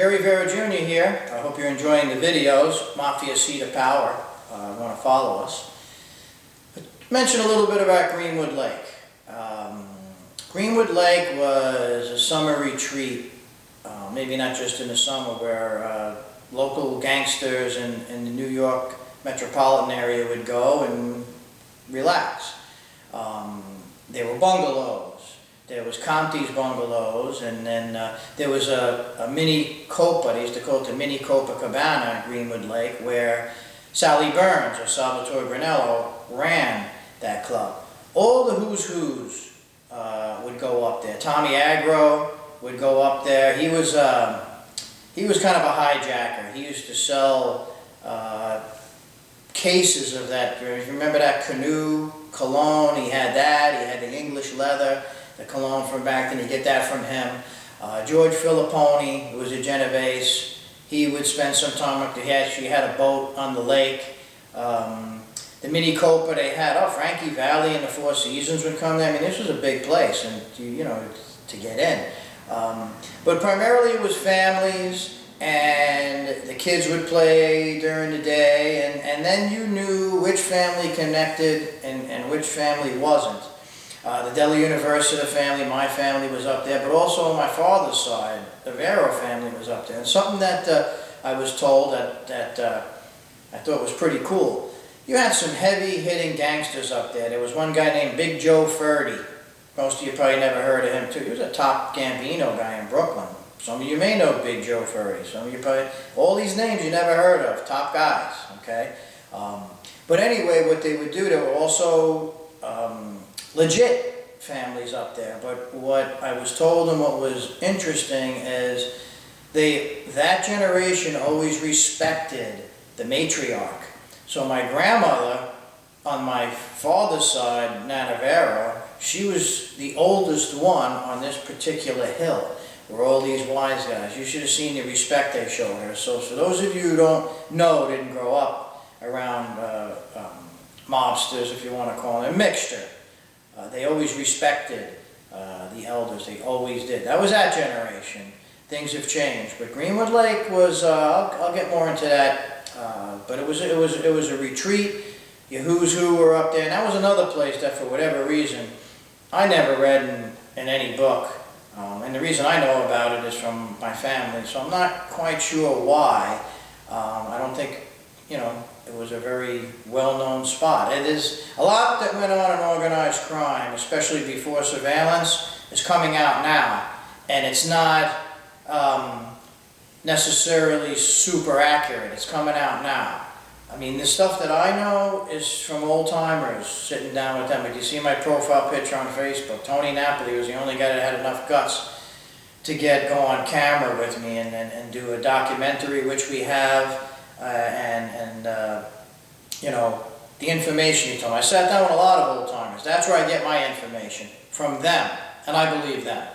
Jerry Vera Jr. here. I hope you're enjoying the videos. Mafia Seat of Power. Want to follow us. Mention a little bit about Greenwood Lake. Greenwood Lake was a summer retreat, maybe not just in the summer, where local gangsters in the New York metropolitan area would go and relax. There were bungalows. There was Conti's bungalows, and then there was a mini Copa, they used to call it the mini Copacabana at Greenwood Lake, where Sally Burns or Salvatore Granello ran that club. All the who's would go up there. Tommy Agro would go up there. He was kind of a hijacker. He used to sell cases of that. Remember that canoe cologne? He had that. He had the English leather, the cologne from back then. You get that from him. George Filipponi, who was a Genovese, he would spend some time up there. He actually had a boat on the lake. The mini Copa they had, Frankie Valli and the Four Seasons would come there. I mean, this was a big place, and to get in. But primarily it was families, and the kids would play during the day, and then you knew which family connected and which family wasn't. The Deli University family, my family was up there, but also on my father's side, the Vero family was up there. And something that I was told that I thought was pretty cool. You had some heavy-hitting gangsters up there. There was one guy named Big Joe Ferdy. Most of you probably never heard of him, too. He was a top Gambino guy in Brooklyn. Some of you may know Big Joe Ferdy. Some of you probably... All these names you never heard of. Top guys, okay? But anyway, what they would do, there were also legit families up there. But what I was told and what was interesting is that generation always respected the matriarch. So my grandmother, on my father's side, Nana Vera, she was the oldest one on this particular hill, where all these wise guys. You should have seen the respect they showed her. So for those of you who don't know, didn't grow up around mobsters, if you want to call them, a mixture. They always respected the elders. They always did. That was that generation. Things have changed. But Greenwood Lake was, I'll get more into that. But it was a retreat. Your who's who were up there, and that was another place that, for whatever reason, I never read in any book. And the reason I know about it is from my family, so I'm not quite sure why. I don't think, it was a very well-known spot. It is a lot that went on in organized crime, especially before surveillance, is coming out now, and it's not necessarily super accurate. It's coming out now. I mean, the stuff that I know is from old-timers sitting down with them. If you see my profile picture on Facebook, Tony Napoli was the only guy that had enough guts to go on camera with me and do a documentary, which we have, the information he told me. I sat down with a lot of old-timers. That's where I get my information, from them, and I believe them.